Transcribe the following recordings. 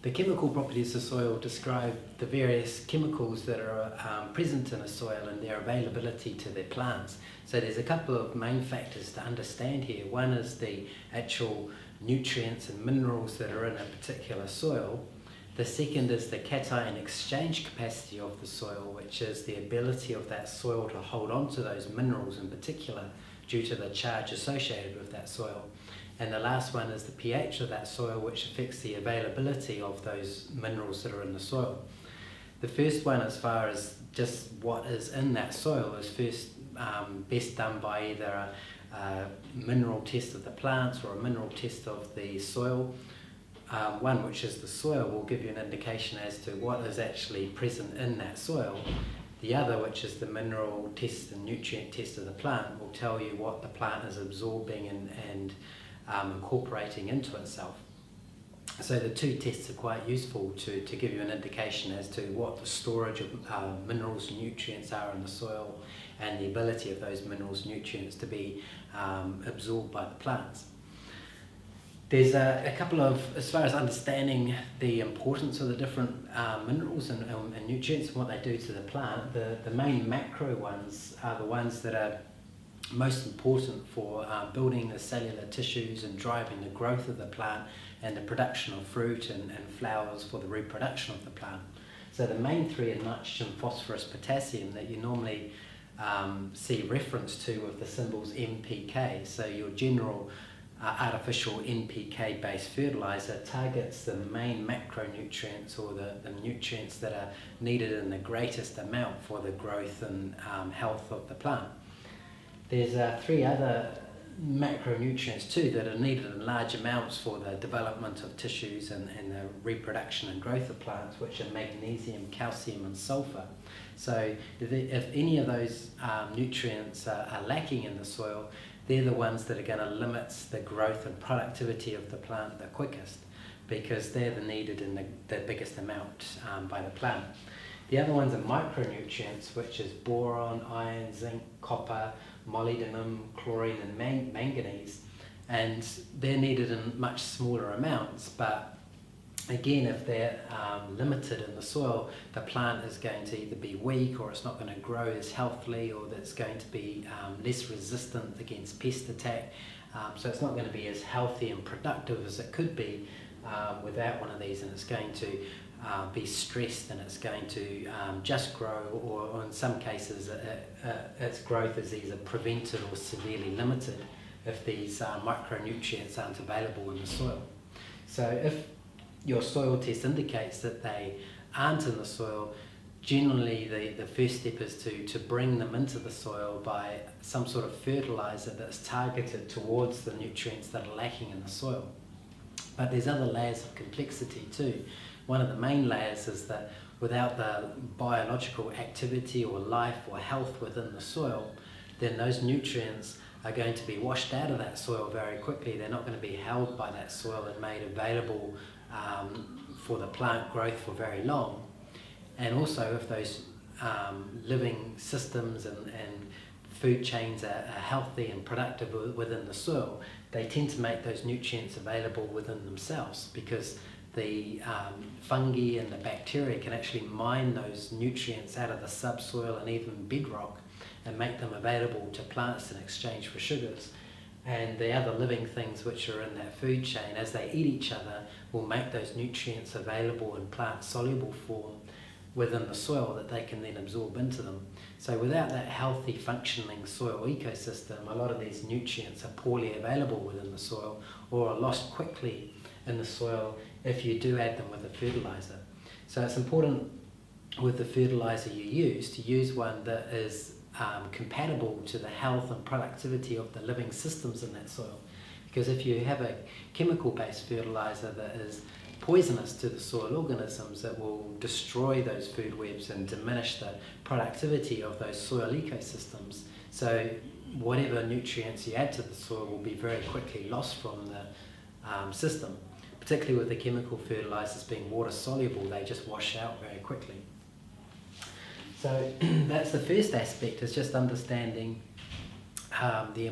The chemical properties of soil describe the various chemicals that are present in a soil and their availability to their plants. So there's a couple of main factors to understand here. One is the actual nutrients and minerals that are in a particular soil. The second is the cation exchange capacity of the soil, which is the ability of that soil to hold on to those minerals in particular due to the charge associated with that soil. And the last one is the pH of that soil, which affects the availability of those minerals that are in the soil. The first one, as far as just what is in that soil, is first best done by either a mineral test of the plants or a mineral test of the soil. One, which is the soil, will give you an indication as to what is actually present in that soil. The other, which is the mineral test and nutrient test of the plant, will tell you what the plant is absorbing and incorporating into itself. So the two tests are quite useful to give you an indication as to what the storage of minerals and nutrients are in the soil and the ability of those minerals and nutrients to be absorbed by the plants. There's a couple of, as far as understanding the importance of the different minerals and nutrients and what they do to the plant, the main macro ones are the ones that are most important for building the cellular tissues and driving the growth of the plant and the production of fruit and flowers for the reproduction of the plant. So the main three are nitrogen, phosphorus, potassium that you normally see reference to with the symbols NPK. So your general artificial NPK based fertilizer targets the main macronutrients or the nutrients that are needed in the greatest amount for the growth and health of the plant. There's three other macronutrients too that are needed in large amounts for the development of tissues and the reproduction and growth of plants, which are magnesium, calcium and sulfur. So if any of those nutrients are lacking in the soil, they're the ones that are going to limit the growth and productivity of the plant the quickest, because they're needed in the biggest amount by the plant. The other ones are micronutrients, which is boron, iron, zinc, copper, molybdenum, chlorine and manganese, and they're needed in much smaller amounts, but again, if they're limited in the soil, the plant is going to either be weak, or it's not going to grow as healthily, or it's going to be less resistant against pest attack, so it's not going to be as healthy and productive as it could be without one of these, and it's going to be stressed, and it's going to just grow, or in some cases its growth is either prevented or severely limited if these micronutrients aren't available in the soil. So if your soil test indicates that they aren't in the soil, generally the first step is to bring them into the soil by some sort of fertilizer that's targeted towards the nutrients that are lacking in the soil. But there's other layers of complexity too. One of the main layers is that without the biological activity or life or health within the soil, then those nutrients are going to be washed out of that soil very quickly. They're not going to be held by that soil and made available for the plant growth for very long. And also, if those living systems and food chains are healthy and productive within the soil, they tend to make those nutrients available within themselves, because the fungi and the bacteria can actually mine those nutrients out of the subsoil and even bedrock and make them available to plants in exchange for sugars. And the other living things which are in that food chain, as they eat each other, will make those nutrients available in plant-soluble form within the soil that they can then absorb into them. So without that healthy, functioning soil ecosystem, a lot of these nutrients are poorly available within the soil, or are lost quickly in the soil if you do add them with a fertilizer. So it's important with the fertilizer you use to use one that is compatible to the health and productivity of the living systems in that soil. Because if you have a chemical-based fertilizer that is poisonous to the soil organisms, it will destroy those food webs and diminish the productivity of those soil ecosystems. So whatever nutrients you add to the soil will be very quickly lost from the system. Particularly with the chemical fertilizers being water soluble, they just wash out very quickly. So that's the first aspect, is just understanding the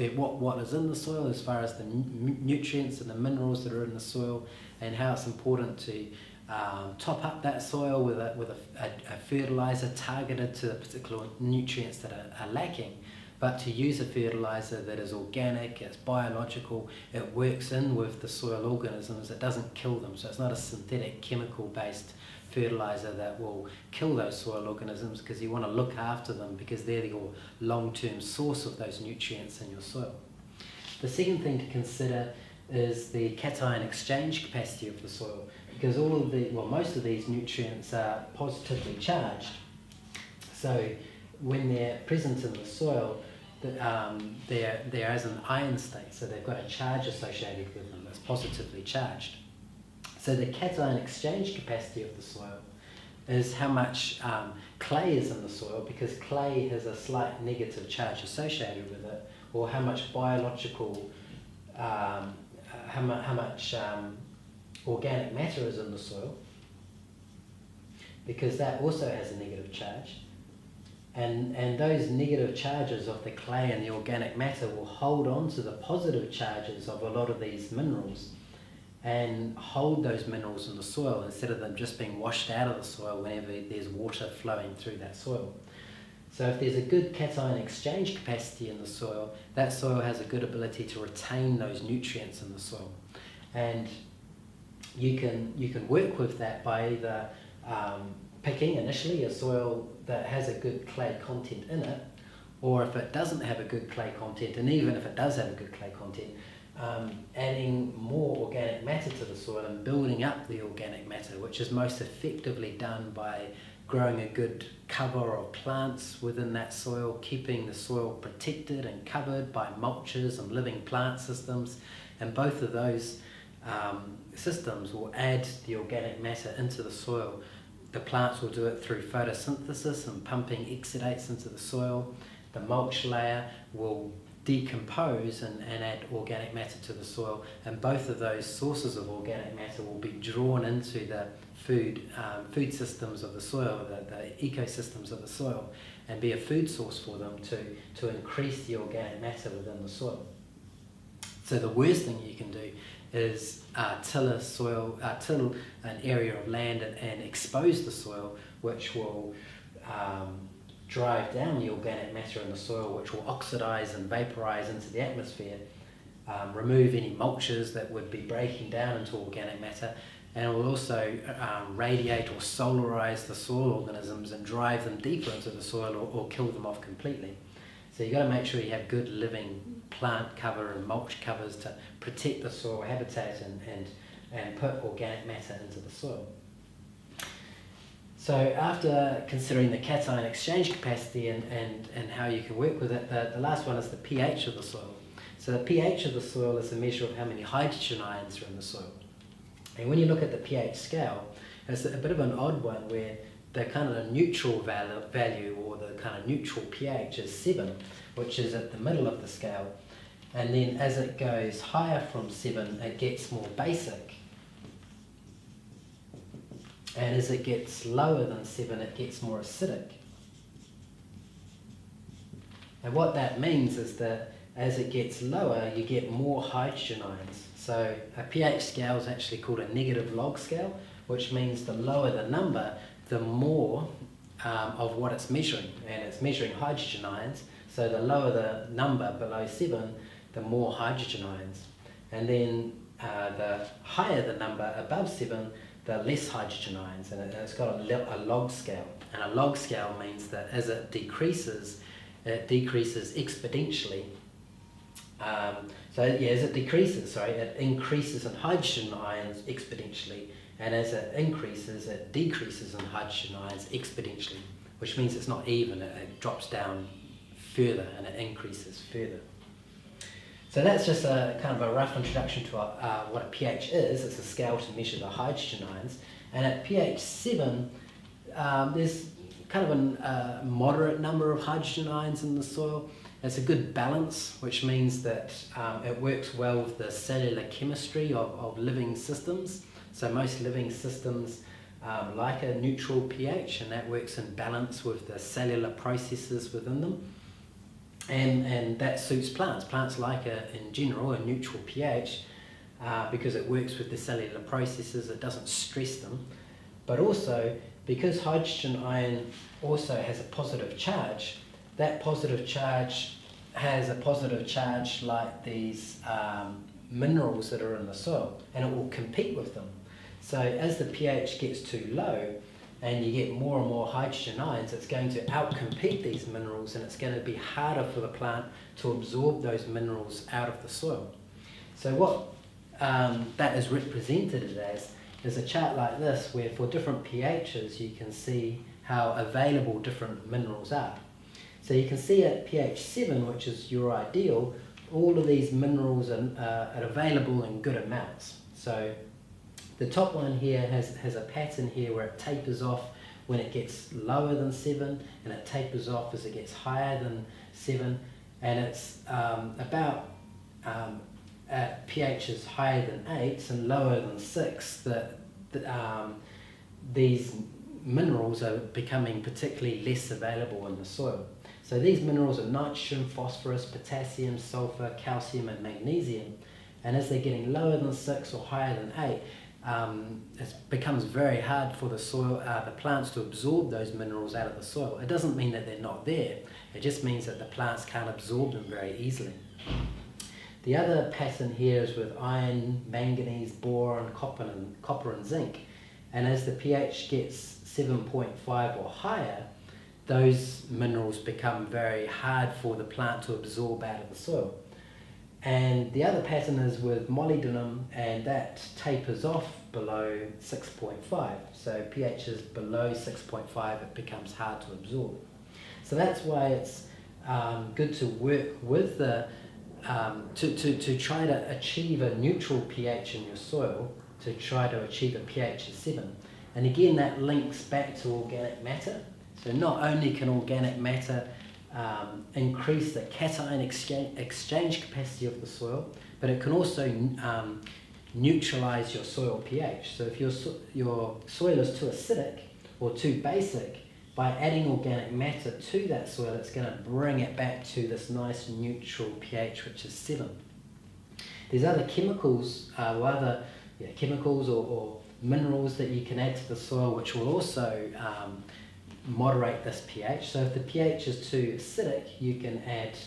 what is in the soil as far as the nutrients and the minerals that are in the soil, and how it's important to top up that soil with a fertilizer targeted to the particular nutrients that are lacking, but to use a fertilizer that is organic, it's biological, it works in with the soil organisms, it doesn't kill them, so it's not a synthetic chemical based fertilizer that will kill those soil organisms, because you want to look after them because they're your long-term source of those nutrients in your soil. The second thing to consider is the cation exchange capacity of the soil, because most of these nutrients are positively charged. So when they're present in the soil, they're as an ion state, so they've got a charge associated with them that's positively charged. So the cation exchange capacity of the soil is how much clay is in the soil, because clay has a slight negative charge associated with it, or how much biological, how much organic matter is in the soil, because that also has a negative charge. And those negative charges of the clay and the organic matter will hold on to the positive charges of a lot of these minerals, and hold those minerals in the soil instead of them just being washed out of the soil whenever there's water flowing through that soil. So if there's a good cation exchange capacity in the soil, that soil has a good ability to retain those nutrients in the soil. And you can work with that by either picking initially a soil that has a good clay content in it, or if it doesn't have a good clay content, and even if it does have a good clay content, adding more organic matter to the soil and building up the organic matter, which is most effectively done by growing a good cover of plants within that soil, keeping the soil protected and covered by mulches and living plant systems. And both of those systems will add the organic matter into the soil. The plants will do it through photosynthesis and pumping exudates into the soil. The mulch layer will decompose and add organic matter to the soil, and both of those sources of organic matter will be drawn into the food systems of the soil, the ecosystems of the soil, and be a food source for them to increase the organic matter within the soil. So the worst thing you can do is till an area of land and expose the soil, which will drive down the organic matter in the soil, which will oxidize and vaporize into the atmosphere, remove any mulches that would be breaking down into organic matter, and it will also radiate or solarize the soil organisms and drive them deeper into the soil, or kill them off completely. So you've got to make sure you have good living plant cover and mulch covers to protect the soil habitat and put organic matter into the soil. So after considering the cation exchange capacity and how you can work with it, the last one is the pH of the soil. So the pH of the soil is a measure of how many hydrogen ions are in the soil. And when you look at the pH scale, it's a bit of an odd one, where the kind of neutral value, or the kind of neutral pH, is 7, which is at the middle of the scale. And then as it goes higher from 7, it gets more basic. And as it gets lower than 7, it gets more acidic. And what that means is that as it gets lower, you get more hydrogen ions. So a pH scale is actually called a negative log scale, which means the lower the number, the more of what it's measuring. And it's measuring hydrogen ions. So the lower the number below 7, the more hydrogen ions. And then the higher the number above 7, the less hydrogen ions, and it's got a log scale. And a log scale means that as it decreases exponentially. As it decreases, it increases in hydrogen ions exponentially, and as it increases, it decreases in hydrogen ions exponentially, which means it's not even, it drops down further and it increases further. So that's just a kind of a rough introduction to what a pH is. It's a scale to measure the hydrogen ions. And at pH 7, there's kind of a moderate number of hydrogen ions in the soil. It's a good balance, which means that it works well with the cellular chemistry of living systems. So most living systems like a neutral pH, and that works in balance with the cellular processes within them. and that suits plants. Plants like in general a neutral pH because it works with the cellular processes, it doesn't stress them, but also because hydrogen ion also has a positive charge, that positive charge has a positive charge like these minerals that are in the soil, and it will compete with them. So as the pH gets too low and you get more and more hydrogen ions, it's going to outcompete these minerals, and it's going to be harder for the plant to absorb those minerals out of the soil. So what that is represented as is a chart like this, where for different pHs you can see how available different minerals are. So you can see at pH 7, which is your ideal, all of these minerals are available in good amounts. So the top one here has a pattern here where it tapers off when it gets lower than 7, and it tapers off as it gets higher than 7, and it's about at pHs higher than 8 and lower than 6 that these minerals are becoming particularly less available in the soil. So these minerals are nitrogen, phosphorus, potassium, sulfur, calcium and magnesium, and as they're getting lower than 6 or higher than 8, it becomes very hard for the soil, the plants to absorb those minerals out of the soil. It doesn't mean that they're not there, it just means that the plants can't absorb them very easily. The other pattern here is with iron, manganese, boron, copper and zinc, and as the pH gets 7.5 or higher, those minerals become very hard for the plant to absorb out of the soil. And the other pattern is with molybdenum, and that tapers off below 6.5. So pH is below 6.5, it becomes hard to absorb. So that's why it's good to work with the to try to achieve a neutral pH in your soil, to try to achieve a pH of 7. And again, that links back to organic matter. So not only can organic matter increase the cation exchange capacity of the soil, but it can also neutralize your soil pH. So if your soil is too acidic or too basic, by adding organic matter to that soil, it's going to bring it back to this nice neutral pH, which is 7. There's other chemicals, chemicals or minerals that you can add to the soil, which will also moderate this pH. So if the pH is too acidic, you can add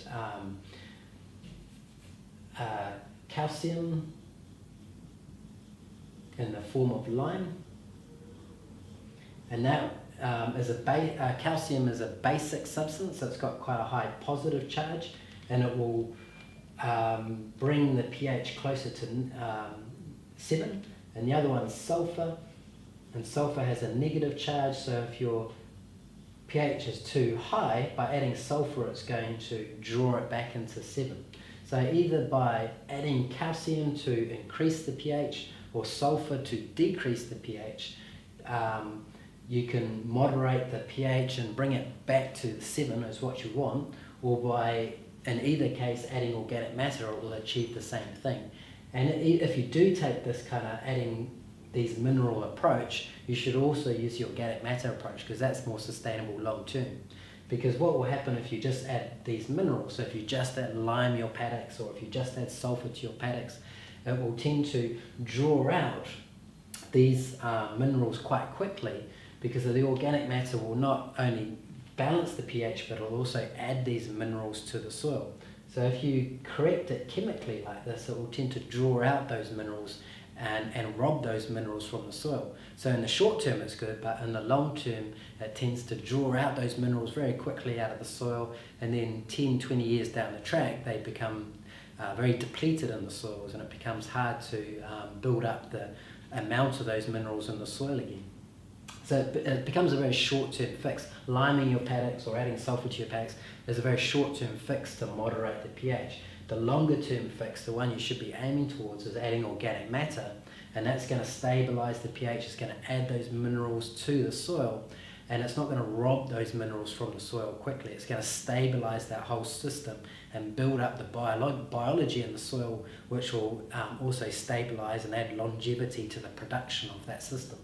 calcium in the form of lime, and that calcium is a basic substance, so it's got quite a high positive charge, and it will bring the pH closer to 7. And the other one's sulfur, and sulfur has a negative charge, so if your pH is too high, by adding sulfur it's going to draw it back into 7. So either by adding calcium to increase the pH or sulfur to decrease the pH, you can moderate the pH and bring it back to 7 is what you want, or by, in either case, adding organic matter, it will achieve the same thing. And if you do take this kind of adding these mineral approach, you should also use the organic matter approach, because that's more sustainable long term. Because what will happen if you just add these minerals, so if you just add lime your paddocks, or if you just add sulfur to your paddocks, it will tend to draw out these minerals quite quickly, because the organic matter will not only balance the pH, but it will also add these minerals to the soil. So if you correct it chemically like this, it will tend to draw out those minerals and rob those minerals from the soil. So in the short term it's good, but in the long term it tends to draw out those minerals very quickly out of the soil, and then 10-20 years down the track they become very depleted in the soils, and it becomes hard to build up the amount of those minerals in the soil again. So it becomes a very short-term fix. Liming your paddocks or adding sulfur to your paddocks is a very short-term fix to moderate the pH. The longer-term fix, the one you should be aiming towards, is adding organic matter, and that's going to stabilize the pH. It's going to add those minerals to the soil, and it's not going to rob those minerals from the soil quickly. It's going to stabilize that whole system and build up the biology in the soil, which will also stabilize and add longevity to the production of that system.